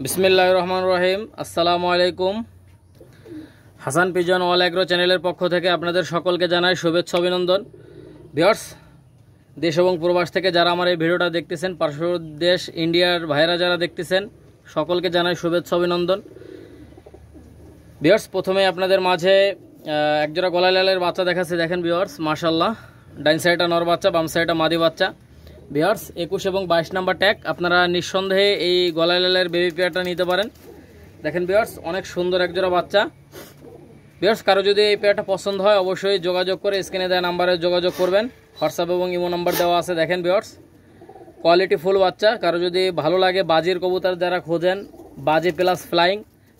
বিসমিল্লাহির রহমানির রহিম। আসসালামু আলাইকুম। হাসান পিজন অল এগ্রো চ্যানেলের পক্ষ থেকে আপনাদের সকলকে জানাই শুভেচ্ছা অভিনন্দন। ভিউয়ার্স, দেশ এবং প্রবাস থেকে যারা আমার এই ভিডিওটা দেখতেছেন, পার্শ্ব দেশ ইন্ডিয়ার ভাইরা যারা দেখতেছেন, সকলকে জানাই শুভেচ্ছা অভিনন্দন। ভিউয়ার্স, প্রথমে আপনাদের মাঝে একজোড়া গলা লালের বাচ্চা দেখাচ্ছে। দেখেন ভিউয়ার্স, মাশাআল্লাহ, ডাইন সাইডটা নর বাচ্চা, বাম সাইডটা মাদি বাচ্চা। ভিউয়ার্স, 21 এবং 22 নাম্বার ট্যাগ। আপনারা নিঃসন্দেহে এই গলা লালের বেবি পেয়ারটা নিতে পারেন। দেখেন ভিউয়ার্স, অনেক সুন্দর একজোড়া বাচ্চা। ভিউয়ার্স, কারো যদি এই পেয়ারটা পছন্দ হয় অবশ্যই যোগাযোগ করে স্ক্রিনে দেওয়া নাম্বারে যোগাযোগ করবেন। হোয়াটসঅ্যাপ এবং ইমো নাম্বার দেওয়া আছে। দেখেন ভিউয়ার্স, কোয়ালিটি ফুল বাচ্চা। কারো যদি ভালো লাগে, বাজির কবুতর যারা খোঁজেন, বাজি প্লাস ফ্লাইং,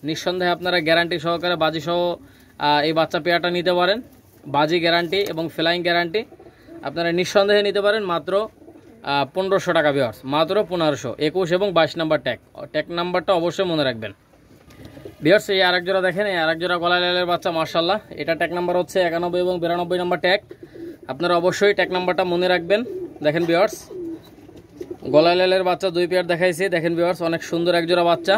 নিঃসন্দেহে আপনারা গ্যারান্টি সহকারে বাজি সহ এই বাচ্চা পেয়ারটা নিতে পারেন। বাজি গ্যারান্টি এবং ফ্লাইং গ্যারান্টি আপনারা নিঃসন্দেহে নিতে পারেন মাত্র 1500 টাকা। ভিউয়ার্স, মাত্র 1500। 21 এবং 22 নাম্বার ট্যাগ নাম্বারটা অবশ্যই মনে রাখবেন। ভিউয়ার্স, এই আরেক জোড়া দেখেন, এই আরেক জোড়া গলা লালের বাচ্চা, মাশাআল্লাহ। এটা ট্যাগ নাম্বার হচ্ছে 91 এবং 92 নাম্বার ট্যাগ। আপনারা অবশ্যই ট্যাগ নাম্বারটা মনে রাখবেন। দেখেন ভিউয়ার্স, গলা লালের বাচ্চা দুই পেয়ার দেখাইছি। দেখেন ভিউয়ার্স, অনেক সুন্দর এক জোড়া বাচ্চা।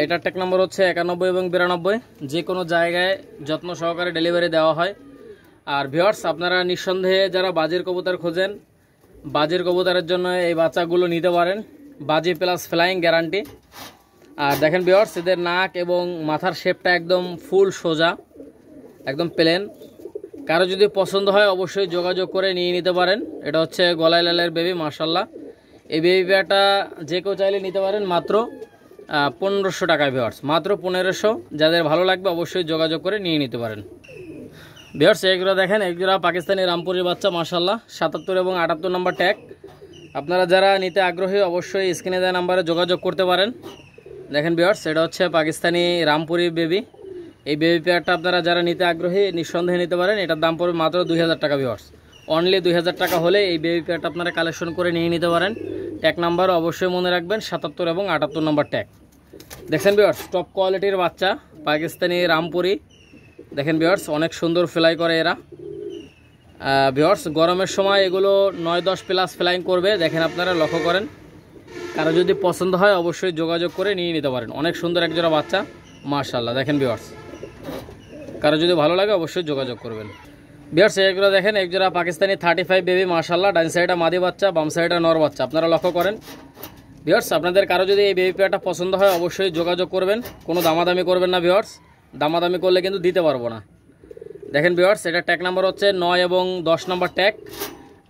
এটার ট্যাগ নাম্বার হচ্ছে 91 এবং 92। যে কোনো জায়গায় যত্ন সহকারে ডেলিভারি দেওয়া হয়। আর ভিউয়ার্স, আপনারা নিঃসন্দেহে যারা বাজির কবুতর খোঁজেন, বাজির কবুতরের জন্য এই বাচ্চাগুলো নিতে পারেন। বাজি প্লাস ফ্লাইং গ্যারান্টি। আর দেখেন ভিউয়ার্স, এদের নাক এবং মাথার শেপটা একদম ফুল সোজা, একদম প্লেন। কারো যদি পছন্দ হয় অবশ্যই যোগাযোগ করে নিয়ে নিতে পারেন। এটা হচ্ছে গলায় লালের বেবি, মাশাআল্লাহ। এই বেবি পেয়ারটা যে কেউ চাইলে নিতে পারেন মাত্র 1500 টাকায়। ভিউয়ার্স, মাত্র 1500। যাদের ভালো লাগবে অবশ্যই যোগাযোগ করে নিয়ে নিতে পারেন। ভিউয়ার্স, এগুলো দেখেন, একজোড়া পাকিস্তানি রামপুরের বাচ্চা, মাশাআল্লাহ। 77 এবং 78 নাম্বার ট্যাগ। আপনারা যারা নিতে আগ্রহী অবশ্যই স্ক্রিনে দেওয়া নাম্বারে যোগাযোগ করতে পারেন। দেখেন ভিউয়ার্স, এটা হচ্ছে পাকিস্তানি রামপুরি বেবি। এই বেবি পেয়ারটা আপনারা যারা নিতে আগ্রহী নিঃসন্দেহে নিতে পারেন। এটার দাম পড়বে মাত্র 2000 টাকা। ভিউয়ার্স, অনলি 2000 টাকা হলে এই বেবি পেয়ারটা আপনারা কালেকশন করে নিয়ে নিতে পারেন। ট্যাগ নাম্বারও অবশ্যই মনে রাখবেন, 77 এবং 78 নাম্বার ট্যাগ। দেখেন ভিউয়ার্স, টপ কোয়ালিটির বাচ্চা, পাকিস্তানি রামপুরি। দেখেন ভিউয়ার্স, অনেক সুন্দর ফ্লাই করে এরা। ভিউয়ার্স, গরমের সময় এগুলো 9-10 প্লাস ফ্লাইং করবে। দেখেন, আপনারা লক্ষ্য করেন। কারো যদি পছন্দ হয় অবশ্যই যোগাযোগ করে নিয়ে নিতে পারেন। অনেক সুন্দর একজোড়া বাচ্চা, মাশাআল্লাহ। দেখেন ভিউয়ার্স, কারো যদি ভালো লাগে অবশ্যই যোগাযোগ করবেন। ভিউয়ার্স, এগুলো দেখেন, একজোড়া পাকিস্তানি 35 বেবি, মাশাআল্লাহ। ডান সাইডটা মাদি বাচ্চা, বাম সাইডটা নর বাচ্চা। আপনারা লক্ষ্য করেন। ভিউয়ার্স, আপনাদের কারো যদি এই বেবি পেয়ারটা পছন্দ হয় অবশ্যই যোগাযোগ করবেন। কোনো দামাদামি করবেন না ভিউয়ার্স, দামাদামি করলে কিন্তু দিতে পারবো না। দেখেন ভিউয়ার্স, এটা ট্যাগ নাম্বার হচ্ছে 9 এবং 10 নাম্বার ট্যাগ।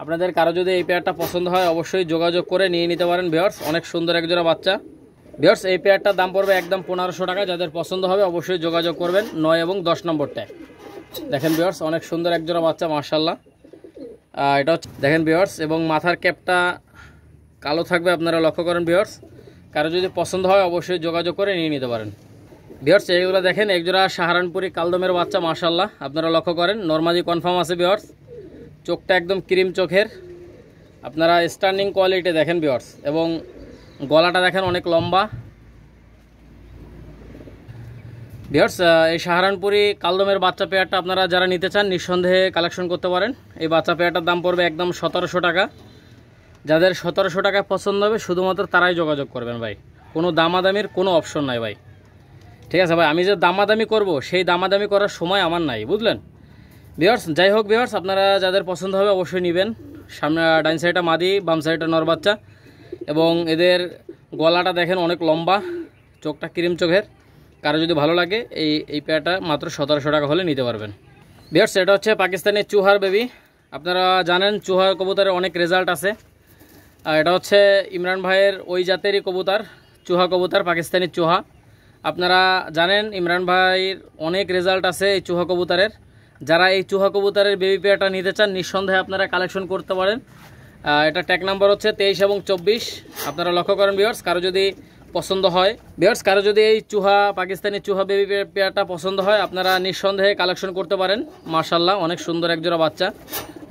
আপনাদের কারো যদি এই পেয়ারটা পছন্দ হয় অবশ্যই যোগাযোগ করে নিয়ে নিতে পারেন। ভিউয়ার্স, অনেক সুন্দর একজোড়া বাচ্চা। ভিউয়ার্স, এই পেয়ারটার দাম পড়বে একদম 1500 টাকা। যাদের পছন্দ হবে অবশ্যই যোগাযোগ করবেন। 9 এবং 10 নম্বর ট্যাগ। দেখেন ভিউয়ার্স, অনেক সুন্দর একজোড়া বাচ্চা, মাশাআল্লাহ। এটা হচ্ছে দেখেন ভিউয়ার্স, এবং মাথার ক্যাপটা কালো থাকবে, আপনারা লক্ষ্য করেন। ভিউয়ার্স, কারো যদি পছন্দ হয় অবশ্যই যোগাযোগ করে নিয়ে নিতে পারেন। ভিউয়ার্স, এইগুলো দেখেন, একজোড়া সাহারানপুরি কালদমের বাচ্চা, মাশাআল্লাহ। আপনারা লক্ষ্য করেন, নরমাদি কনফার্ম আছে। ভিউয়ার্স, চোখটা একদম ক্রিম চোখের। আপনারা স্ট্যান্ডিং কোয়ালিটি দেখেন ভিউয়ার্স, এবং গলাটা দেখেন অনেক লম্বা। ভিউয়ার্স, এই সাহারানপুরি কালদমের বাচ্চা পেয়ারটা আপনারা যারা নিতে চান নিঃসন্দেহে কালেকশন করতে পারেন। এই বাচ্চা পেয়ারটার দাম পড়বে একদম 1700 টাকা। যাদের 1700 টাকায় পছন্দ হবে শুধুমাত্র তারাই যোগাযোগ করবেন ভাই। কোনো দামাদামির কোনো অপশন নাই ভাই, ঠিক আছে ভাই? আমি যে দামাদামি করব সেই দামাদামি করার সময় আমার নাই, বুঝলেন ভিউয়ার্স? যাই হোক ভিউয়ার্স, আপনারা যাদের পছন্দ হবে অবশ্যই নেবেন। সামনে ডাইন সাইডটা মাদি, বাম সাইডটা নর বাচ্চা, এবং এদের গলাটা দেখেন অনেক লম্বা, চোখটা ক্রিম চোখের। কারো যদি ভালো লাগে এই পেয়ারটা মাত্র 1700 টাকা হলে নিতে পারবেন। ভিউয়ার্স, এটা হচ্ছে পাকিস্তানি চুহার বেবি। আপনারা জানেন চুহার কবুতরের অনেক রেজাল্ট আছে। এটা হচ্ছে ইমরান ভাইয়ের ওই জাতেরই কবুতর, চুহা কবুতর, পাকিস্তানি চুহা। আপনারা জানেন ইমরান ভাইয়ের অনেক রেজাল্ট আছে এই চুহা কবুতরের। যারা এই চুহা কবুতরের বেবি পেয়ারটা নিতে চান নিঃসন্দেহে আপনারা কালেকশন করতে পারেন। এটা ট্যাগ নাম্বার হচ্ছে 23 এবং 24। আপনারা লক্ষ্য করেন ভিউয়ার্স, কারো যদি পছন্দ হয়, ভিউয়ার্স কারো যদি এই চুহা পাকিস্তানি চুহা বেবি পেয়ারটা পছন্দ হয় আপনারা নিঃসন্দেহে কালেকশন করতে পারেন। মাশাআল্লাহ, অনেক সুন্দর একজোড়া বাচ্চা।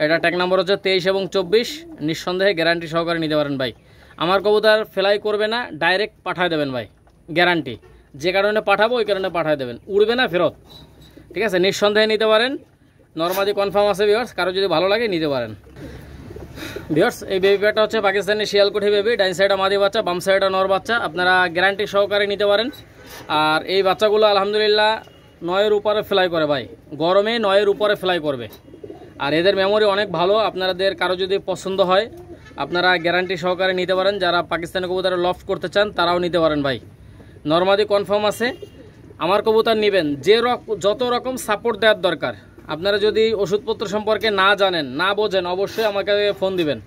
এটা ট্যাগ নাম্বার হচ্ছে 23 এবং 24। নিঃসন্দেহে গ্যারান্টি সহকারে নিতে পারেন ভাই। আমার কবুতর ফ্লাই করবে না, ডাইরেক্ট পাঠিয়ে দেবেন ভাই, গ্যারান্টি। যে কারণে পাঠাবো ওই কারণে পাঠিয়ে দেবেন, উড়বে না ফেরত, ঠিক আছে? নিঃসন্দেহে নিতে পারেন। নরমাদি কনফার্ম আছে ভিউয়ার্স, কারো যদি ভালো লাগে নিতে পারেন। ভিউয়ার্স এই বেবি পেয়ারটা হচ্ছে পাকিস্তানি শিয়ালকুঠি বেবি, ডাইন সাইডে মাদি বাচ্চা, বাম সাইডে নর বাচ্চা, আপনারা গ্যারান্টি সহকারে নিতে পারেন। আর এই বাচ্চাগুলো আলহামদুলিল্লাহ 9-এর উপরে ফ্লাই করে ভাই, গরমে 9-এর উপরে ফ্লাই করবে। আর এদের মেমোরি অনেক ভালো, আপনাদের কারো যদি পছন্দ হয় আপনারা গ্যারান্টি সহকারে নিতে পারেন। যারা পাকিস্তানি কবুতরে লফট করতে চান তারাও নিতে পারেন ভাই, নরমাদি কনফার্ম আছে। আমার কবুতর নেবেন যত রকম সাপোর্ট দেওয়ার দরকার, আপনারা যদি ওষুধপত্র সম্পর্কে না জানেন না বোঝেন অবশ্যই আমাকে ফোন দিবেন,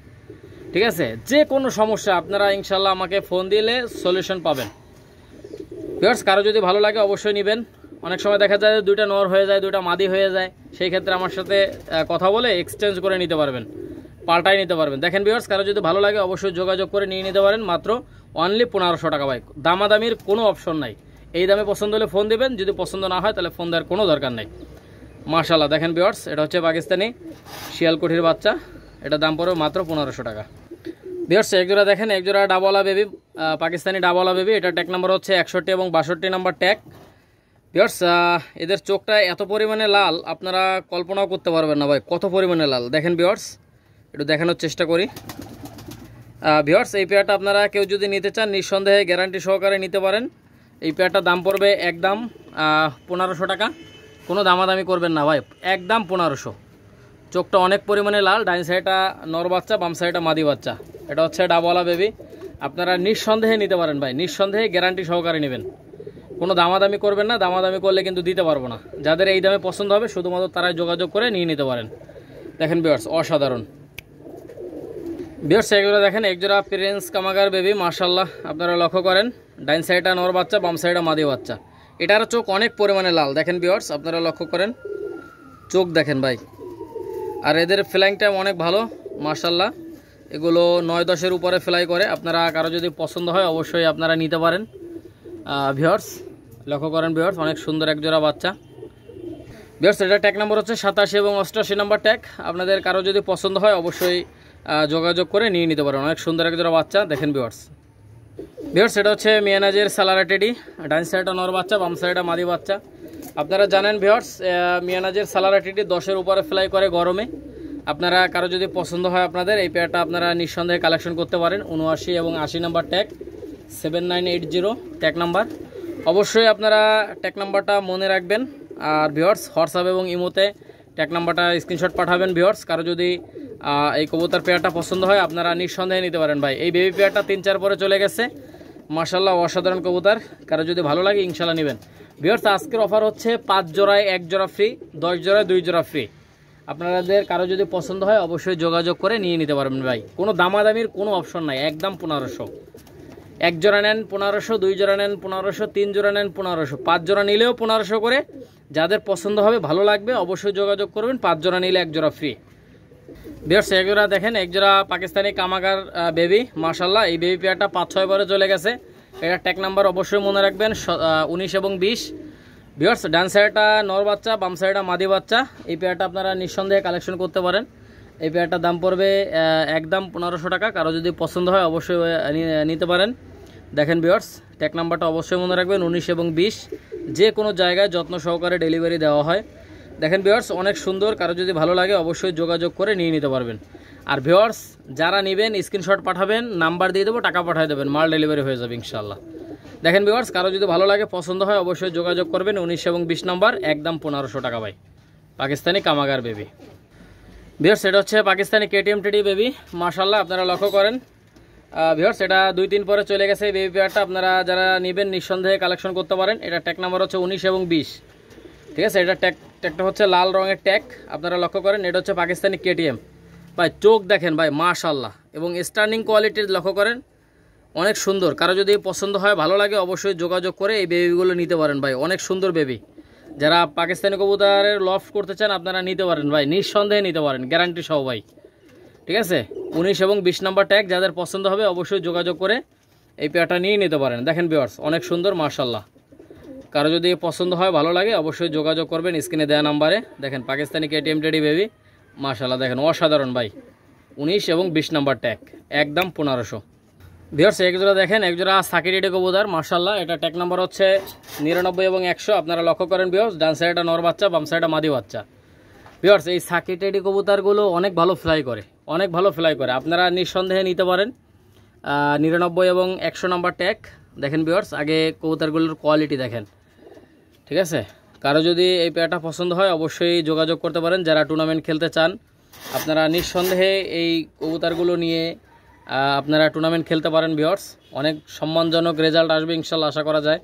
ঠিক আছে? যে কোনো সমস্যা আপনারা ইনশাল্লাহ আমাকে ফোন দিলে সলিউশন পাবেন। ভিউয়ার্স কারো যদি ভালো লাগে অবশ্যই নেবেন। অনেক সময় দেখা যায় দুইটা নর হয়ে যায়, দুইটা মাদি হয়ে যায়, সেই ক্ষেত্রে আমার সাথে কথা বলে এক্সচেঞ্জ করে নিতে পারবেন, পাল্টাই নিতে পারবেন। দেখেন ভিউয়ার্স কারো যদি ভালো লাগে অবশ্যই যোগাযোগ করে নিয়ে নিতে পারেন, মাত্র অনলি 1500 টাকা ভাই, দামাদামির কোনো অপশন নাই। এই দামে পছন্দ হলে ফোন দেবেন, যদি পছন্দ না হয় তাহলে ফোন দেওয়ার কোনো দরকার নেই। মাশাআল্লাহ দেখেন ভিউয়ার্স এটা হচ্ছে পাকিস্তানি শিয়ালকুঠির বাচ্চা, এটা দাম পড়বে মাত্র 1500 টাকা। ভিউয়ার্স একজোড়া দেখেন, একজোড়া ডাবলা বেবি, পাকিস্তানি ডাবলা বেবি, এটা ট্যাগ নাম্বার হচ্ছে 61 এবং 62 নাম্বার ট্যাগ। ভিউয়ার্স এদের চোখটা এত পরিমাণে লাল আপনারা কল্পনাও করতে পারবেন না ভাই, কত পরিমাণে লাল। দেখেন ভিউয়ার্স একটু দেখানোর চেষ্টা করি। ভিউয়ার্স এই পেয়ারটা আপনারা কেউ যদি নিতে চান নিঃসন্দেহে গ্যারান্টি সহকারে নিতে পারেন। এই পেয়ারটার দাম পড়বে একদম 1500 টাকা, কোনো দামাদামি করবেন না ভাই, একদম 1500। চোখটা অনেক পরিমাণে লাল, ডাইন সাইডটা নর বাচ্চা, বাম সাইডটা মাদি বাচ্চা, এটা হচ্ছে ডাবওয়ালা বেবি। আপনারা নিঃসন্দেহে নিতে পারেন ভাই, নিঃসন্দেহে গ্যারান্টি সহকারে নেবেন, কোনো দামাদামি করবেন না, দামাদামি করলে কিন্তু দিতে পারবো না। যাদের এই দামে পছন্দ হবে শুধুমাত্র তারাই যোগাযোগ করে নিয়ে নিতে পারেন। দেখেন ভিউয়ার্স অসাধারণ। ভিউয়ার্স এগুলো দেখেন একজোড়া প্রিন্স কামাগার বেবি, মাশাআল্লাহ আপনারা লক্ষ্য করেন, ডাইন সাইডটা নর বাচ্চা, বাম সাইডটা মাদি বাচ্চা। এটার চোখ অনেক পরিমাণে লাল, দেখেন ভিউয়ার্স আপনারা লক্ষ্য করেন, চোখ দেখেন ভাই। আর এদের ফ্লাইং টাইম অনেক ভালো মাশাআল্লাহ, এগুলো 9-10-এর উপরে ফ্লাই করে। আপনারা কারো যদি পছন্দ হয় অবশ্যই আপনারা নিতে পারেন। ভিউয়ার্স লক্ষ্য করেন ভিউয়ার্স অনেক সুন্দর একজোড়া বাচ্চা। ভিউয়ার্স এটা ট্যাগ নাম্বার হচ্ছে 87 এবং 88 নাম্বার ট্যাগ। আপনাদের কারো যদি পছন্দ হয় অবশ্যই যোগাযোগ করে নিয়ে নিতে পারেন, অনেক সুন্দর একজোড়া বাচ্চা। দেখেন ভিউয়ার্স এটা হচ্ছে মিয়ানাজের সালারা টেডি, ডাইন সাইডটা নর বাচ্চা, বাম সাইডটা মাদি বাচ্চা। আপনারা জানেন ভিউয়ার্স মিয়ানাজের সালারা টেডি 10-এর উপরে ফ্লাই করে গরমে। আপনারা কারো যদি পছন্দ হয় আপনাদের এই পেয়ারটা আপনারা নিঃসন্দেহে কালেকশন করতে পারেন। 79 এবং 80 নাম্বার ট্যাগ, 7980 ট্যাগ নাম্বার। অবশ্যই আপনারা ট্যাগ নাম্বারটা মনে রাখবেন। আর ভিউয়ার্স হোয়াটসঅ্যাপ এবং ইমোতে ট্যাগ নাম্বারটা স্ক্রিনশট পাঠাবেন। ভিউয়ার্স কারো যদি এই কবুতর পেয়ারটা পছন্দ হয় আপনারা নিঃসন্দেহে নিতে পারেন ভাই। এই বেবি পেয়ারটা 3-4 পরে চলে গেছে, মাশাআল্লাহ অসাধারণ কবুতর, কারো যদি ভালো লাগে ইনশাআল্লাহ নেবেন। ভিউয়ার্স আজকের অফার হচ্ছে 5 জোড়ায় 1 জোড়া ফ্রি, 10 জোড়ায় 2 জোড়া ফ্রি। আপনাদের কারো যদি পছন্দ হয় অবশ্যই যোগাযোগ করে নিয়ে নিতে পারবেন ভাই, কোনো দামাদামির কোনো অপশন নাই, একদম 1500। 1 জোড়া নেন 1500, 2 জোড়া নেন 1500, 3 জোড়া নেন 1500, 5 জোড়া নিলেও 1500 করে। যাদের পছন্দ হবে ভালো লাগবে অবশ্যই যোগাযোগ করবেন, 5 জোড়া নিলে 1 জোড়া ফ্রি। ভিউয়ার্স এক জোড়া দেখেন, এক জোড়া পাকিস্তানি কামাগার বেবি, মাশাআল্লাহ এই বেবি পেয়ারটা 5-6 বারে চলে গেছে। এটা ট্যাগ নাম্বার অবশ্যই মনে রাখবেন 19 এবং 20। ভিউয়ার্স ডান সাইডটা নর বাচ্চা, বাম সাইডটা মাদি বাচ্চা। এই পেয়ারটা আপনারা নিঃসন্দেহে কালেকশন করতে পারেন। এই পেয়ারটার দাম পড়বে একদম 1500 টাকা, কারো যদি পছন্দ হয় অবশ্যই নিতে পারেন। দেখেন ভিউয়ার্স ট্যাগ নাম্বারটা অবশ্যই মনে রাখবেন 19 এবং 20। যে কোনো জায়গায় যত্ন সহকারে ডেলিভারি দেওয়া হয়। দেখেন ভিউয়ার্স অনেক সুন্দর, কারো যদি ভালো লাগে অবশ্যই যোগাযোগ করে নিয়ে নিতে পারবেন। আর ভিউয়ার্স যারা নেবেন স্ক্রিনশট পাঠাবেন, নাম্বার দিয়ে দেবো, টাকা পাঠিয়ে দেবেন, মাল ডেলিভারি হয়ে যাবে ইনশাআল্লাহ। দেখেন ভিউয়ার্স কারো যদি ভালো লাগে পছন্দ হয় অবশ্যই যোগাযোগ করবেন। 19 এবং 20 নাম্বার, একদম 1500 টাকা ভাই, পাকিস্তানি কামাগার বেবি। ভিউয়ার্স এটা হচ্ছে পাকিস্তানি কেটিএম টেডি বেবি, মাশাআল্লাহ আপনারা লক্ষ্য করেন। ভিউয়ার্স এটা 2-3 পরে চলে গেছে এই বেবি পেয়ারটা। আপনারা যারা নেবেন নিঃসন্দেহে কালেকশন করতে পারেন। এটা ট্যাগ নাম্বার হচ্ছে 19 এবং 20, ঠিক আছে। এটা ট্যাগটা হচ্ছে লাল রঙের ট্যাগ, আপনারা লক্ষ্য করেন। এটা হচ্ছে পাকিস্তানি কেটিএম ভাই, চোখ দেখেন ভাই মাশাআল্লাহ, এবং স্টার্নিং কোয়ালিটির লক্ষ্য করেন, অনেক সুন্দর। কারো যদি পছন্দ হয় ভালো লাগে অবশ্যই যোগাযোগ করে এই বেবিগুলো নিতে পারেন ভাই, অনেক সুন্দর বেবি। যারা পাকিস্তানি কবুতরের লফট করতে চান আপনারা নিতে পারেন ভাই, নিঃসন্দেহে নিতে পারেন, গ্যারান্টি সহ ভাই, ঠিক আছে। 19 এবং 20 নাম্বার ট্যাগ, যাদের পছন্দ হবে অবশ্যই যোগাযোগ করে এই পেয়ারটা নিয়ে নিতে পারেন। দেখেন ভিউয়ার্স অনেক সুন্দর মাশাআল্লাহ, কারো যদি পছন্দ হয় ভালো লাগে অবশ্যই যোগাযোগ করবেন স্ক্রিনে দেওয়া নাম্বারে। দেখেন পাকিস্তানি কেটিএম টেডি বেবি, মাশাআল্লাহ দেখেন অসাধারণ ভাই। 19 এবং 20 নাম্বার ট্যাগ, একদম 1500। ভিউয়ার্স এক জোড়া দেখেন, এক জোড়া সাকি টেডি কবুতর, মাশাআল্লাহ এটা ট্যাগ নাম্বার হচ্ছে 99 এবং 100। আপনারা লক্ষ্য করেন ভিউয়ার্স ডান সাইডটা নর বাচ্চা, বাম সাইডটা মাদি বাচ্চা। ভিউয়ার্স এই সাকি টেডি কবুতরগুলো অনেক ভালো ফ্লাই করে, অনেক ভালো ফ্লাই করে, আপনারা নিঃসন্দেহে নিতে পারেন। 99 এবং 100 নাম্বার ট্যাগ। দেখেন ভিউয়ার্স, আগে কবুতরগুলোর কোয়ালিটি দেখেন, ঠিক আছে। কারো যদি এই পেয়ারটা পছন্দ হয় অবশ্যই যোগাযোগ করতে পারেন। যারা টুর্নামেন্ট খেলতে চান আপনারা নিঃসন্দেহে এই কবুতরগুলো নিয়ে আপনারা টুর্নামেন্ট খেলতে পারেন ভিউয়ার্স। অনেক সম্মানজনক রেজাল্ট আসবে ইনশাল্লাহ, আশা করা যায়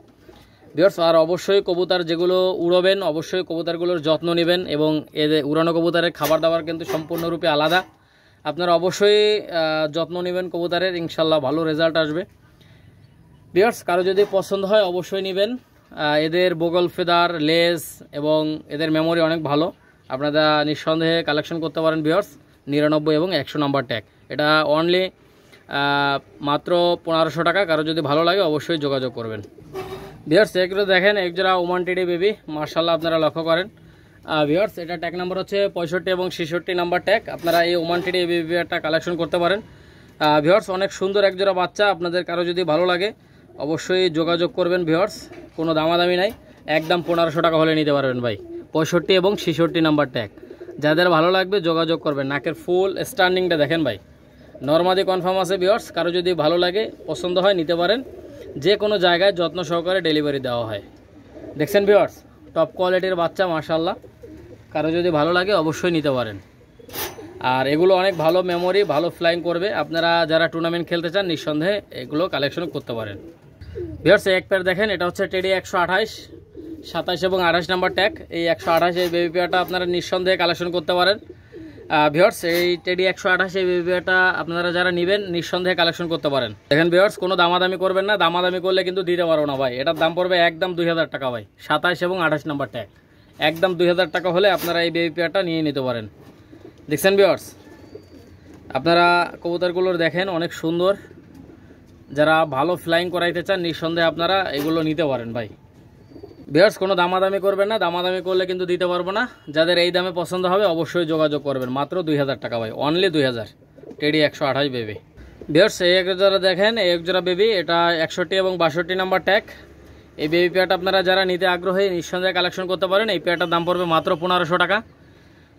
ভিউয়ার্স। আর অবশ্যই কবুতর যেগুলো উড়াবেন অবশ্যই কবুতরগুলোর যত্ন নেবেন, এবং এদের উড়ানো কবুতরের খাবার দাবার কিন্তু সম্পূর্ণরূপে আলাদা। আপনারা অবশ্যই যত্ন নেবেন কবুতরের, ইনশাল্লাহ ভালো রেজাল্ট আসবে ভিউয়ার্স। কারো যদি পছন্দ হয় অবশ্যই নেবেন। এদের বগল ফেদার, লেজ এবং এদের মেমোরি অনেক ভালো, আপনারা নিঃসন্দেহে কালেকশন করতে পারেন ভিউয়ার্স। 99 এবং 100 নাম্বার ট্যাগ, এটা অনলি মাত্র 1500 টাকা। কারো যদি ভালো লাগে অবশ্যই যোগাযোগ করবেন ভিউয়ার্স। এগুলো দেখেন একজোড়া ওমান টেডি বেবি, মার্শাল্লাহ আপনারা লক্ষ্য করেন ভিউয়ার্স। এটা ট্যাগ নাম্বার হচ্ছে 65 এবং 66 নাম্বার ট্যাগ। আপনারা এই ওমান টেডি বেবিটা কালেকশন করতে পারেন ভিউয়ার্স। অনেক সুন্দর একজোড়া বাচ্চা, আপনাদের কারো যদি ভালো লাগে অবশ্যই যোগাযোগ করবেন ভিউয়ার্স। কোনো দামাদামি নাই, একদম 1500 টাকা হলে নিতে পারবেন ভাই। 65 এবং 66 নাম্বার ট্যাগ, যাদের ভালো লাগবে যোগাযোগ করবেন। নাকের ফুল স্ট্যান্ডিংটা দেখেন ভাই, নরমাদি কনফার্ম আছে ভিউয়ার্স। কারো যদি ভালো লাগে পছন্দ হয় নিতে পারেন, যে কোনো জায়গায় যত্ন সহকারে ডেলিভারি দেওয়া হয়। দেখছেন ভিউয়ার্স, টপ কোয়ালিটির বাচ্চা মাশাআল্লাহ। কারো যদি ভালো লাগে অবশ্যই নিতে পারেন। আর এগুলো অনেক ভালো মেমোরি, ভালো ফ্লাইং করবে। আপনারা যারা টুর্নামেন্ট খেলতে চান নিঃসন্দেহে এগুলো কালেকশন করতে পারেন ভিউয়ার্স। এক পেয়ার দেখেন, এটা হচ্ছে টেডি 128, 27 এবং 28 নাম্বার ট্যাগ। এই 128 এই বেবি পেয়ারটা আপনারা নিঃসন্দেহে কালেকশন করতে পারেন ভিউয়ার্স। এই টেডি 128 এই বেবি পেয়ারটা আপনারা যারা নেবেন নিঃসন্দেহে কালেকশন করতে পারেন। দেখেন ভিউয়ার্স, কোনো দামাদামি করবেন না, দামাদামি করলে কিন্তু দিতে পারবো না ভাই। এটার দাম পড়বে একদম 2000 টাকা ভাই। 27 এবং 28 নাম্বার ট্যাগ, একদম 2000 টাকা হলে আপনারা এই বেবি পেয়ারটা নিয়ে নিতে পারেন। দেখছেন ভিউয়ার্স, আপনারা কবুতরগুলোর দেখেন অনেক সুন্দর। যারা ভালো ফ্লাইং করাইতে চান নিঃসন্দেহে আপনারা এগুলো নিতে পারেন ভাই। ভিউয়ার্স, কোনো দামাদামি করবেন না, দামাদামি করলে কিন্তু দিতে পারবো না। যাদের এই দামে পছন্দ হবে অবশ্যই যোগাযোগ করবেন। মাত্র 2000 টাকা ভাই, অনলি 2000। Teddy 128 baby viewers. এই এক জোড়া দেখেন, এই এক জোড়া বেবি, এটা 61 এবং 62 নাম্বার ট্যাগ। এই বেবি পেয়ারটা আপনারা যারা নিতে আগ্রহী নিঃসন্দেহে কালেকশন করতে পারেন। এই পেয়ারটার দাম পড়বে মাত্র 1500 টাকা।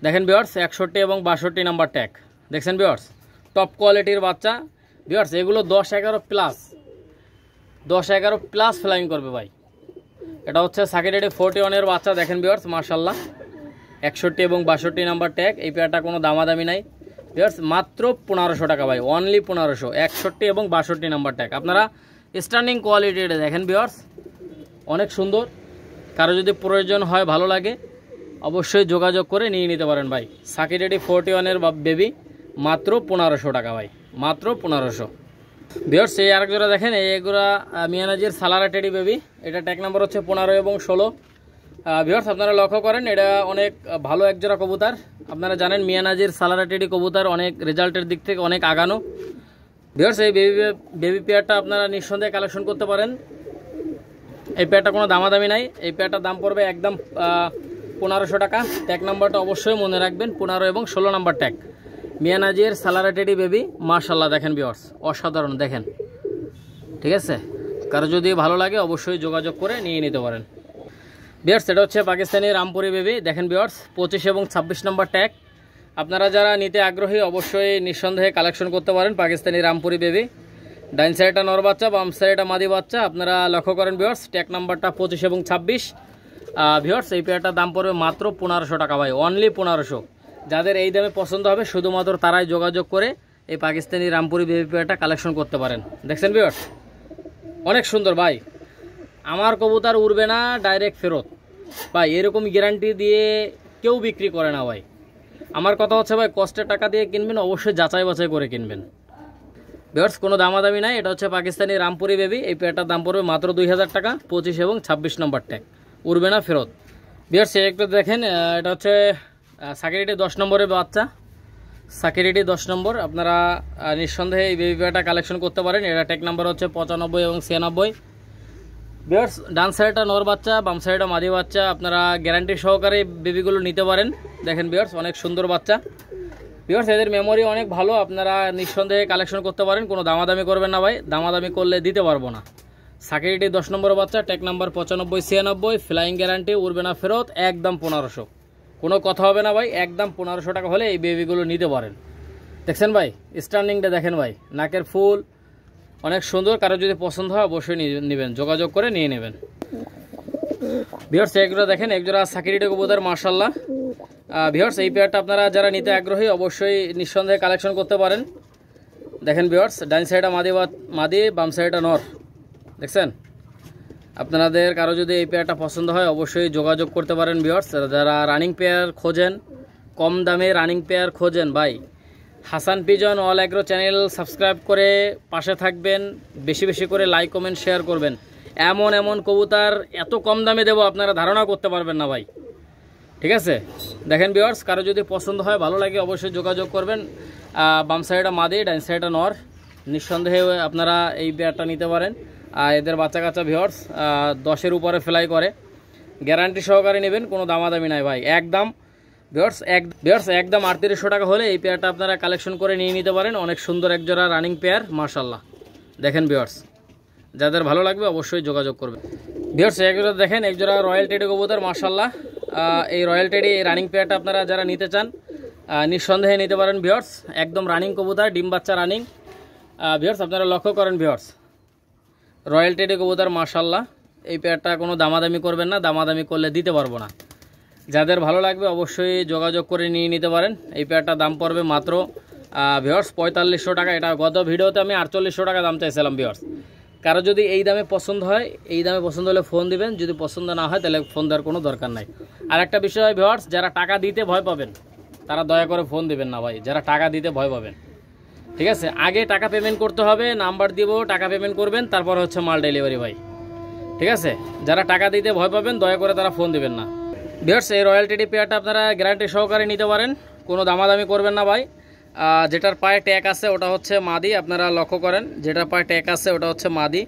দেখেন ভিউয়ার্স, 61 এবং 62 নাম্বার ট্যাগ। দেখছেন ভিউয়ার্স, টপ কোয়ালিটির বাচ্চা ভিউয়ার্স। এগুলো 10-11 প্লাস, 10-11 প্লাস ফ্লাইং করবে ভাই। এটা হচ্ছে সাকিরেডি 41 বাচ্চা। দেখেন ভিউয়ার্স মাশাআল্লাহ, 61 এবং 62 নাম্বার ট্যাগ। এই পেয়ারটা কোনো দামাদামি নাই ভিউয়ার্স, মাত্র 1500 টাকা ভাই, অনলি 1500। 61 এবং 62 নাম্বার ট্যাগ। আপনারা স্ট্যান্ডিং কোয়ালিটিটা দেখেন ভিউয়ার্স, অনেক সুন্দর। কারো যদি প্রয়োজন হয় ভালো লাগে অবশ্যই যোগাযোগ করে নিয়ে নিতে পারেন ভাই। সাকিরেডি 41 বেবি, মাত্র 1500 টাকা ভাই, মাত্র 1500 ভিউয়ার্স। এই আরেক জোড়া দেখেন, এই এগুলা মিয়ানাজির সালারা টেডি বেবি। এটা ট্যাগ নাম্বার হচ্ছে 15 এবং 16 ভিউয়ার্স। আপনারা লক্ষ্য করেন এটা অনেক ভালো এক জোড়া কবুতর। আপনারা জানেন মিয়ানাজির সালারা টেডি কবুতর অনেক রেজাল্টের দিক থেকে অনেক আগানো ভিউয়ার্স। এই বেবি পেয়ারটা আপনারা নিঃসন্দেহে কালেকশন করতে পারেন। এই পেয়ারটা কোনো দামাদামি নাই। এই পেয়ারটার দাম পড়বে একদম 1500 টাকা। ট্যাগ নাম্বারটা অবশ্যই মনে রাখবেন, 15 এবং 16 নাম্বার ট্যাগ। মিয়ানাজির সালারা টেডি বেবি মাশাআল্লাহ। দেখেন ভিউয়ার্স, অসাধারণ দেখেন, ঠিক আছে। কারো যদি ভালো লাগে অবশ্যই যোগাযোগ করে নিয়ে নিতে পারেন ভিউয়ার্স। এটা হচ্ছে পাকিস্তানি রামপুরি বেবি। দেখেন ভিউয়ার্স, 25 এবং 26 নাম্বার ট্যাগ। আপনারা যারা নিতে আগ্রহী অবশ্যই নিঃসন্দেহে কালেকশন করতে পারেন পাকিস্তানি রামপুরি বেবি। ডাইন সাইডটা নর বাচ্চা, বাম সাইডটা মাদি বাচ্চা। আপনারা লক্ষ্য করেন ভিউয়ার্স, ট্যাগ নাম্বারটা 25 এবং 26 ভিউয়ার্স। এই পেয়ারটার দাম পড়বে মাত্র 1500 টাকা ভাই, অনলি 1500। যাদের এই দামে পছন্দ হবে শুধুমাত্র তারাই যোগাযোগ করে এই পাকিস্তানি রামপুরি বেবি পেয়ারটা কালেকশন করতে পারেন। দেখছেন ভিউয়ার্স, অনেক সুন্দর ভাই। আমার কবুতর উড়বে না, ডাইরেক্ট ফেরত ভাই, এরকম গ্যারান্টি দিয়ে কেউ বিক্রি করে না ভাই। আমার কথা হচ্ছে ভাই, কষ্টের টাকা দিয়ে কিনবেন অবশ্যই যাচাই বাছাই করে কিনবেন ভিউয়ার্স, কোনো দামাদামি নাই। এটা হচ্ছে পাকিস্তানি রামপুরি বেবি। এই পেয়ারটার দাম পড়বে মাত্র 2000 টাকা। 25 এবং 26 নম্বর ট্যাগ, উড়বে না, ফেরত ভিউয়ার্স। একটু দেখেন, এটা হচ্ছে সাকিরেডি 10 নম্বরের বাচ্চা। সাকিরেডি 10 নম্বর। আপনারা নিঃসন্দেহে এই বেবি পেয়ারটা কালেকশন করতে পারেন। এটা ট্যাগ নাম্বার হচ্ছে 95 এবং 96 ভিউয়ার্স। ডান সাইডটা নর বাচ্চা, বাম সাইডটা মাদি বাচ্চা। আপনারা গ্যারান্টি সহকারে বেবিগুলো নিতে পারেন। দেখেন ভিউয়ার্স, অনেক সুন্দর বাচ্চা ভিউয়ার্স। এদের মেমোরি অনেক ভালো, আপনারা নিঃসন্দেহে কালেকশন করতে পারেন। কোনো দামাদামি করবেন না ভাই, দামাদামি করলে দিতে পারবো না। সাকিরেডি 10 নম্বর বাচ্চা, ট্যাগ নাম্বার 95 96, ফ্লাইং গ্যারান্টি, উড়বে না, ফেরত, একদম 1500। কোনো কথা হবে না ভাই, একদম 1500 টাকা হলে এই বেবিগুলো নিতে পারেন। দেখছেন ভাই, স্ট্যান্ডিংটা দেখেন ভাই, নাকের ফুল অনেক সুন্দর। কারো যদি পছন্দ হয় অবশ্যই নেবেন, যোগাযোগ করে নিয়ে নেবেন। ভিউয়ার্স একজোড়া দেখেন, একজোড়া সাকিরিডে কবুতর মাশাআল্লাহ। ভিউয়ার্স এই পেয়ারটা আপনারা যারা নিতে আগ্রহী অবশ্যই নিঃসন্দেহে কালেকশন করতে পারেন। দেখেন ভিউয়ার্স, ডাইন সাইডে মাদি, বাম সাইডে নর, দেখছেন। আপনাদের কারো যদি এই পেয়ারটা পছন্দ হয় অবশ্যই যোগাযোগ করতে পারেন। ভিউয়ার্স যারা রানিং পেয়ার খোঁজেন, কম দামে রানিং পেয়ার খোঁজেন ভাই, Hasan pigeon all agro channel subscribe করে পাশে থাকবেন, বেশি বেশি করে লাইক কমেন্ট শেয়ার করবেন। এমন এমন কবুতর এত কম দামে দেবো আপনারা ধারণা করতে পারবেন না ভাই, ঠিক আছে। দেখেন ভিউয়ার্স, কারো যদি পছন্দ হয় ভালো লাগে অবশ্যই যোগাযোগ করবেন। বাম সাইডে মাদি, ডাইন সাইডে নর, নিঃসন্দেহে আপনারা এই পেয়ারটা নিতে পারেন। এদের বাচ্চা কাচ্চা ভিউয়ার্স 10-এর উপরে ফ্লাই করে, গ্যারান্টি সহকারে নেবেন, কোনো দামাদামি নাই ভাই। একদম ভিউয়ার্স একদম 3800 টাকা হলে এই পেয়ারটা আপনারা কালেকশন করে নিয়ে নিতে পারেন। অনেক সুন্দর একজোড়া রানিং পেয়ার মাশাআল্লাহ। দেখেন ভিউয়ার্স, যাদের ভালো লাগবে অবশ্যই যোগাযোগ করবেন। ভিউয়ার্স একজোড়া দেখেন, একজোড়া রয়্যাল টেডি কবুতর মাশাআল্লাহ। এই রয়্যাল টেডি এই রানিং পেয়ারটা আপনারা যারা নিতে চান নিঃসন্দেহে নিতে পারেন। ভিউয়ার্স একদম রানিং কবুতর, ডিম বাচ্চা রানিং। ভিউয়ার্স আপনারা লক্ষ্য করেন, ভিউয়ার্স রয়্যাল টেডি কবুতর মাশাআল্লাহ। এই পেয়ারটা কোনো দামাদামি করবেন না, দামাদামি করলে দিতে পারবো না। যাদের ভালো লাগবে অবশ্যই যোগাযোগ করে নিয়ে নিতে পারেন। এই পেয়ারটার দাম পড়বে মাত্র ভিউয়ার্স 4500 টাকা। এটা গত ভিডিওতে আমি 4800 টাকা দাম চাইছিলাম। ভিউয়ার্স কারো যদি এই দামে পছন্দ হয়, এই দামে পছন্দ হলে ফোন দিবেন, যদি পছন্দ না হয় তাহলে ফোন দেওয়ার কোনো দরকার নাই। আর একটা বিষয় ভিউয়ার্স, যারা টাকা দিতে ভয় পাবেন তারা দয়া করে ফোন দিবেন না ভাই, যারা টাকা দিতে ভয় পাবেন, ঠিক আছে। আগে টাকা পেমেন্ট করতে হবে, নাম্বার দিব, টাকা পেমেন্ট করবেন, তারপর হচ্ছে মাল ডেলিভারি ভাই, ঠিক আছে। যারা টাকা দিতে ভয় পাবেন দয়া করে তারা ফোন দিবেন না। ভিউয়ার্স এই রয়্যাল টেডি পেয়ারটা আপনারা গ্যারান্টি সহকারে নিতে পারেন, কোনো দামাদামি করবেন না ভাই। যেটার পায়ে ট্যাগ আছে ওটা হচ্ছে মাদি, আপনারা লক্ষ্য করেন, যেটার পায়ে ট্যাগ আছে ওটা হচ্ছে মাদি,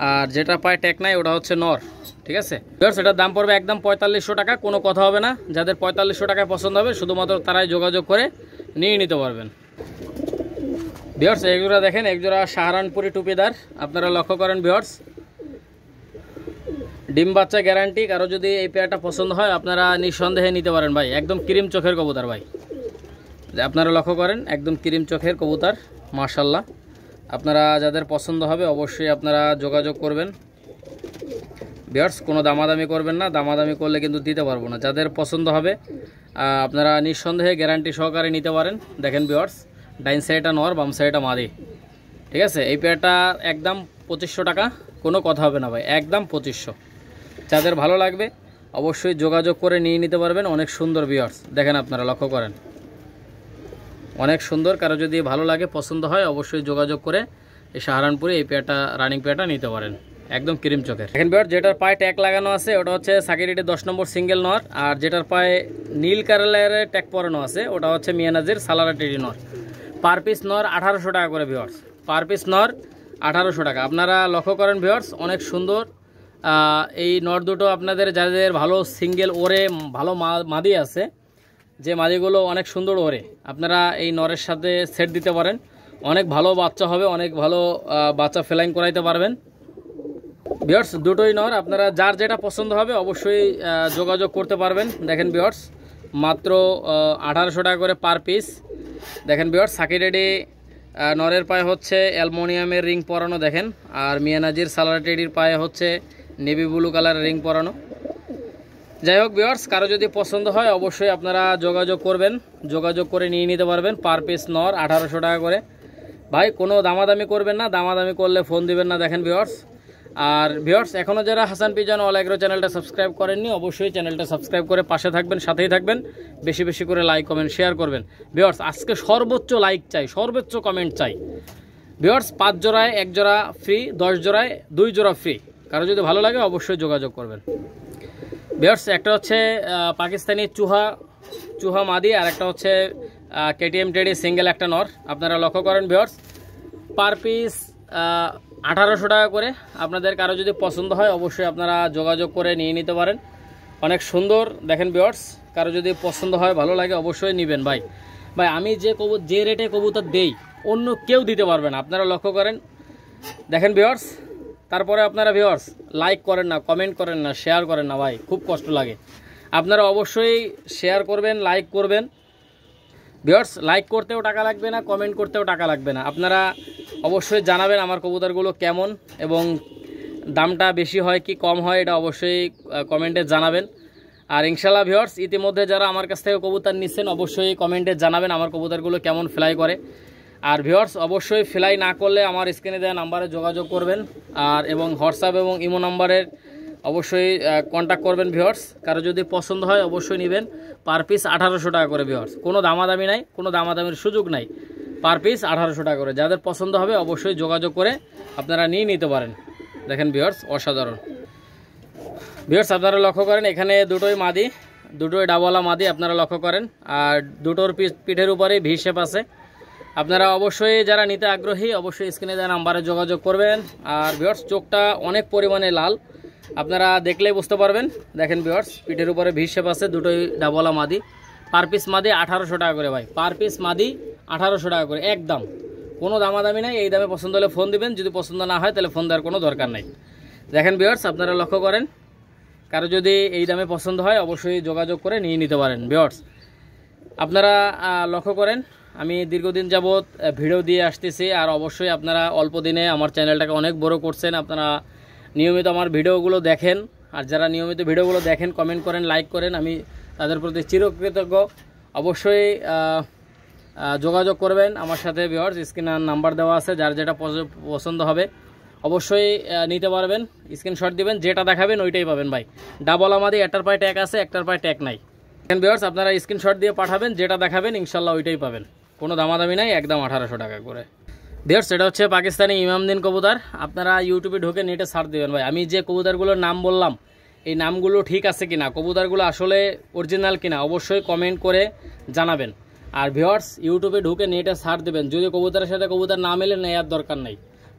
আর যেটা পায়ে ট্যাগ নাই ওটা হচ্ছে নর, ঠিক আছে। ভিউয়ার্স এটার দাম পড়বে একদম 4500 টাকা, কোনো কথা হবে না। যাদের 4500 টাকায় পছন্দ হবে শুধুমাত্র তারাই যোগাযোগ করে নিয়ে নিতে পারবেন। ভিউয়ার্স একজোড়া দেখেন, একজোড়া সাহারানপুরি টুপিদার, আপনারা লক্ষ্য করেন ভিউয়ার্স, ডিম বাচ্চা গ্যারান্টি। কারো যদি এই পেয়ারটা পছন্দ হয় আপনারা নিঃসন্দেহে নিতে পারেন ভাই। একদম ক্রিম চোখের কবুতর ভাই, আপনারা লক্ষ্য করেন, একদম ক্রিম চোখের কবুতর মাশাআল্লাহ। আপনারা যাদের পছন্দ হবে অবশ্যই আপনারা যোগাযোগ করবেন। ভিউয়ার্স কোনো দামাদামি করবেন না, দামাদামি করলে কিন্তু দিতে পারবো না। যাদের পছন্দ হবে আপনারা নিঃসন্দেহে গ্যারান্টি সহকারে নিতে পারেন। দেখেন ভিউয়ার্স, ডাইন সাইডটা নর, বাম সাইডটা মাদি, ঠিক আছে। এই পেয়ারটা একদম 2500 টাকা, কোনো কথা হবে না ভাই, একদম 2500। যাদের ভালো লাগবে অবশ্যই যোগাযোগ করে নিয়ে নিতে পারবেন। অনেক সুন্দর ভিউয়ার্স, দেখেন আপনারা লক্ষ্য করেন, অনেক সুন্দর। কারো যদি ভালো লাগে পছন্দ হয় অবশ্যই যোগাযোগ করে এই সাহারানপুরে এই পেয়ারটা রানিং পেয়ারটা নিতে পারেন, একদম ক্রিম চোখের। দেখেন ভিউয়ার্স যেটার পায়ে ট্যাগ লাগানো আছে ওটা হচ্ছে সাকিরিডে 10 নম্বর সিঙ্গেল নর, আর যেটার পায়ে নীল কালারের ট্যাগ পরানো আছে ওটা হচ্ছে মিয়ানাজির সালারা টেডি নর। পার পিস নর 1800 টাকা করে ভিউয়ার্স, পার পিস নর 1800 টাকা। আপনারা লক্ষ্য করেন ভিউয়ার্স, অনেক সুন্দর এই নর দুটো। আপনাদের যাদের ভালো সিঙ্গেল ওরে ভালো মাদি আছে, যে মাদিগুলো অনেক সুন্দর ওরে, আপনারা এই নরের সাথে সেট দিতে পারেন, অনেক ভালো বাচ্চা হবে, অনেক ভালো বাচ্চা ফ্লাইং করাইতে পারবেন। ভিউয়ার্স দুটোই নর, আপনারা যার যেটা পছন্দ হবে অবশ্যই যোগাযোগ করতে পারবেন। দেখেন ভিউয়ার্স মাত্র 1800 টাকা করে পার পিস। দেখেন ভিউয়ার্স সাকিরেডি নরের পায়ে হচ্ছে অ্যালমোনিয়ামের রিং পরানো দেখেন, আর মিয়ানাজির সালারা টেডির পায়ে হচ্ছে নেভি ব্লু কালারের রিং পরানো। যাই হোক ভিউয়ার্স, কারো যদি পছন্দ হয় অবশ্যই আপনারা যোগাযোগ করবেন, যোগাযোগ করে নিয়ে নিতে পারবেন। পার পিস নর 1800 টাকা করে ভাই, কোনো দামাদামি করবেন না, দামাদামি করলে ফোন দিবেন না। দেখেন ভিউয়ার্স, আর ভিউয়ার্স এখনও যারা হাসান পিজন অল এগ্রো চ্যানেলটা সাবস্ক্রাইব করেননি অবশ্যই চ্যানেলটা সাবস্ক্রাইব করে পাশে থাকবেন, সাথেই থাকবেন, বেশি বেশি করে লাইক কমেন্ট শেয়ার করবেন। ভিউয়ার্স আজকে সর্বোচ্চ লাইক চাই, সর্বোচ্চ কমেন্ট চাই। ভিউয়ার্স 5 জোড়ায় 1 জোড়া ফ্রি, 10 জোড়ায় 2 জোড়া ফ্রি। কারো যদি ভালো লাগে অবশ্যই যোগাযোগ করবেন। ভিউয়ার্স একটা হচ্ছে পাকিস্তানি চুহা মাদি, আর একটা হচ্ছে কেটিএম টেডি সিঙ্গেল একটা নর। আপনারা লক্ষ্য করেন ভিউয়ার্স, পার পিস 1800 টাকা করে। আপনাদের কারো যদি পছন্দ হয় অবশ্যই আপনারা যোগাযোগ করে নিয়ে নিতে পারেন, অনেক সুন্দর। দেখেন ভিউয়ার্স, কারো যদি পছন্দ হয় ভালো লাগে অবশ্যই নেবেন ভাই। আমি যে রেটে কবুতর দেই অন্য কেউ দিতে পারবে না, আপনারা লক্ষ্য করেন। দেখেন ভিউয়ার্স, তারপরে আপনারা ভিউয়ার্স লাইক করেন না, কমেন্ট করেন না, শেয়ার করেন না ভাই, খুব কষ্ট লাগে। আপনারা অবশ্যই শেয়ার করবেন, লাইক করবেন। ভিউয়ার্স, লাইক করতেও টাকা লাগবে না, কমেন্ট করতেও টাকা লাগবে না। আপনারা অবশ্যই জানাবেন আমার কবুতরগুলো কেমন এবং দামটা বেশি হয় কি কম হয়, এটা অবশ্যই কমেন্টে জানাবেন। আর ইনশাল্লাহ ভিউয়ার্স, ইতিমধ্যে যারা আমার কাছ থেকে কবুতর নিচ্ছেন অবশ্যই কমেন্টে জানাবেন আমার কবুতরগুলো কেমন ফ্লাই করে। আর ভিউয়ার্স, অবশ্যই ফ্লাই না করলে আমার স্ক্রিনে দেওয়া নাম্বারে যোগাযোগ করবেন আর এবং হোয়াটসঅ্যাপ এবং ইমো নাম্বারের অবশ্যই কন্ট্যাক্ট করবেন ভিউয়ার্স। কারো যদি পছন্দ হয় অবশ্যই নেবেন। পার পিস 1800 টাকা করে ভিউয়ার্স, কোনো দামাদামি নাই, কোনো দামাদামির সুযোগ নাই। পার পিস 1800 টাকা করে। যাদের পছন্দ হবে অবশ্যই যোগাযোগ করে আপনারা নিয়ে নিতে পারেন। দেখেন ভিউয়ার্স, অসাধারণ। ভিউয়ার্স, আপনারা লক্ষ্য করেন এখানে দুটোই মাদি, দুটোই ডাবলা মাদি আপনারা লক্ষ্য করেন। আর দুটোর পিঠের উপরে ভি শেপ আছে। আপনারা অবশ্যই যারা নিতে আগ্রহী অবশ্যই স্ক্রিনে দেওয়া নাম্বারে যোগাযোগ করবেন। আর ভিউয়ার্স, চোখটা অনেক পরিমাণে লাল, আপনারা দেখলেই বুঝতে পারবেন। দেখেন ভিউয়ার্স, পিঠের উপরে ভি শেপ আছে, দুটোই ডাবলা মাদি। পার পিস মাদি 1800 টাকা করে ভাই, পার পিস মাদি 1800 টাকা করে একদম, কোনো দামাদামি নাই। এই দামে পছন্দ হলে ফোন দিবেন, যদি পছন্দ না হয় তাহলে ফোন দেওয়ার কোনো দরকার নাই। দেখেন ভিউয়ার্স, আপনারা লক্ষ্য করেন, কারো যদি এই দামে পছন্দ হয় অবশ্যই যোগাযোগ করে নিয়ে নিতে পারেন। ভিউয়ার্স, আপনারা লক্ষ্য করেন আমি দীর্ঘদিন যাবৎ ভিডিও দিয়ে আসতেছি। আর অবশ্যই আপনারা অল্প দিনে আমার চ্যানেলটাকে অনেক বড় করছেন। আপনারা নিয়মিত আমার ভিডিওগুলো দেখেন। আর যারা নিয়মিত ভিডিওগুলো দেখেন, কমেন্ট করেন, লাইক করেন, আমি তাদের প্রতি চিরকৃতজ্ঞ। অবশ্যই যোগাযোগ করবেন আমার সাথে ভিউয়ার্স। স্ক্রিনে নাম্বার দেওয়া আছে, যার যেটা পছন্দ হবে অবশ্যই নিতে পারবেন। স্ক্রিনশট দিবেন, যেটা দেখাবেন ওইটাই পাবেন ভাই। ডাবল আমাদের একটার পায়ে ট্যাগ আছে, একটার পায়ে ট্যাগ নাই। দেখেন ভিউয়ার্স, আপনারা স্ক্রিনশট দিয়ে পাঠাবেন, যেটা দেখাবেন ইনশাল্লাহ ওইটাই পাবেন, কোনো দামাদামি নাই, একদম 1800 টাকা করে। ভিউয়ার্স, এটা হচ্ছে পাকিস্তানি ইমামদিন কবুতর। আপনারা ইউটিউবে ঢুকে নেটে সার্চ দেবেন ভাই। আমি যে কবুতরগুলোর নাম বললাম এই নামগুলো ঠিক আছে কিনা, কবুতরগুলো আসলে অরিজিনাল কিনা অবশ্যই কমেন্ট করে জানাবেন। আর ভিউয়ার্স, ইউটিউবে ঢুকে নেটে সার্চ দেবেন, যদি কবুতরের সাথে কবুতর না মেলে নেওয়ার দরকার নাই।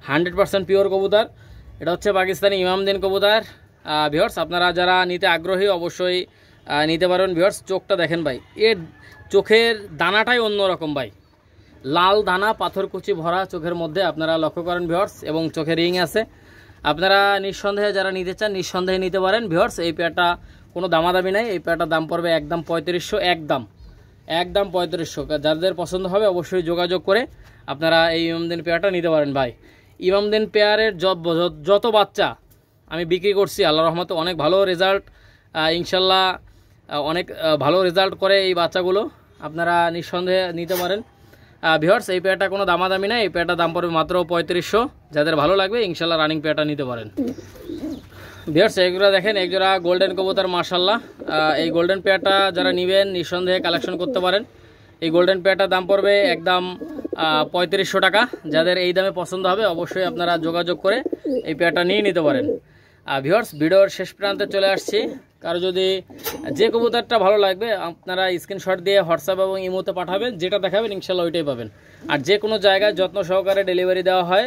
100% পিওর কবুতর। এটা হচ্ছে পাকিস্তানি ইমামদিন কবুতর। ভিউয়ার্স, আপনারা যারা নিতে আগ্রহী অবশ্যই নিতে পারবেন। ভিউয়ার্স, চোখটা দেখেন ভাই, এর চোখের দানাটাই অন্যরকম ভাই, লাল দানা পাথরকুচি ভরা চোখের মধ্যে, আপনারা লক্ষ্য করেন ভিউয়ার্স। এবং চোখে রিং আছে। আপনারা নিঃসন্দেহে যারা নিতে চান নিঃসন্দেহে নিতে পারেন ভিউয়ার্স। এই পেয়ারটা কোনো দামাদামি নাই, এই পেয়ারটার দাম পড়বে একদম 3500, একদম 3500। যাদের পছন্দ হবে অবশ্যই যোগাযোগ করে আপনারা এই ইমামদিন পেয়ারটা নিতে পারেন ভাই। ইমামদিন পেয়ারের যত বাচ্চা আমি বিক্রি করছি আল্লাহর রহমতে অনেক ভালো রেজাল্ট, ইনশাল্লাহ অনেক ভালো রেজাল্ট করে এই বাচ্চাগুলো। আপনারা নিঃসন্দেহে নিতে পারেন ভিউয়ার্স। এই পেয়ারটা কোনো দামাদামি নাই, এই পেয়ারটার দাম পড়বে মাত্র 3500। যাদের ভালো লাগবে ইনশাল্লাহ রানিং পেয়ারটা নিতে পারেন। ভিউয়ার্স, এইগুলো দেখেন, একজোড়া গোল্ডেন কবুতর মাশাল্লাহ। এই গোল্ডেন পেয়ারটা যারা নেবেন নিঃসন্দেহে কালেকশন করতে পারেন। এই গোল্ডেন পেয়ারটার দাম পড়বে একদম 3500 টাকা। যাদের এই দামে পছন্দ হবে অবশ্যই আপনারা যোগাযোগ করে এই পেয়ারটা নিয়ে নিতে পারেন। ভিউয়ার্স, ভিডিওর শেষ প্রান্তে চলে আসছি। কারো যদি যে কবুতরটা ভালো লাগবে আপনারা স্ক্রিনশট দিয়ে হোয়াটসঅ্যাপ এবং ইমোতে পাঠাবেন, যেটা দেখাবেন ইনশাল্লাহ ওইটাই পাবেন। আর যে কোনো জায়গায় যত্ন সহকারে ডেলিভারি দেওয়া হয়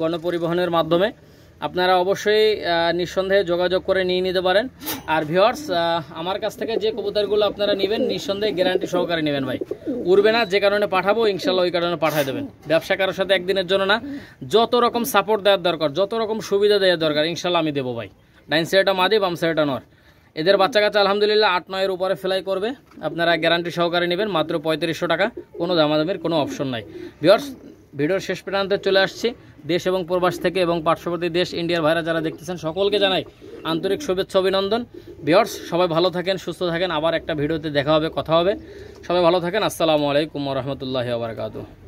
গণপরিবহনের মাধ্যমে। আপনারা অবশ্যই নিঃসন্দেহে যোগাযোগ করে নিয়ে নিতে পারেন। আর ভিউয়ার্স, আমার কাছ থেকে যে কবুতরগুলো আপনারা নেবেন নিঃসন্দেহে গ্যারান্টি সহকারে নেবেন ভাই। উড়বে না, যে কারণে পাঠাবো ইনশাল্লাহ ওই কারণে পাঠিয়ে দেবেন। ব্যবসা কারোর সাথে একদিনের জন্য না, যত রকম সাপোর্ট দেওয়ার দরকার, যত রকম সুবিধা দেওয়ার দরকার ইনশাল্লাহ আমি দেবো ভাই। ডাইন সাইডটা মাদি, বাম সাইডটা নর। এদের বাচ্চা কাচ্চা আলহামদুলিল্লাহ 8-9 উপরে ফ্লাই করবে। আপনারা গ্যারান্টি সহকারে নেবেন মাত্র 3500 টাকা, কোনো দামাদামির কোনো অপশন নাই। ভিউয়ার্স, ভিডিওর শেষ প্রান্তে চলে আসছি। দেশ এবং প্রবাস থেকে এবং পার্শ্ববর্তী দেশ ইন্ডিয়ার ভাইরা যারা দেখতেছেন সকলকে জানাই আন্তরিক শুভেচ্ছা অভিনন্দন। ভিউয়ার্স, সবাই ভালো থাকেন, সুস্থ থাকেন। আবার একটা ভিডিওতে দেখা হবে, কথা হবে। সবাই ভালো থাকেন। আসসালামু আলাইকুম ওয়া রাহমাতুল্লাহি ওয়া বারাকাতুহু।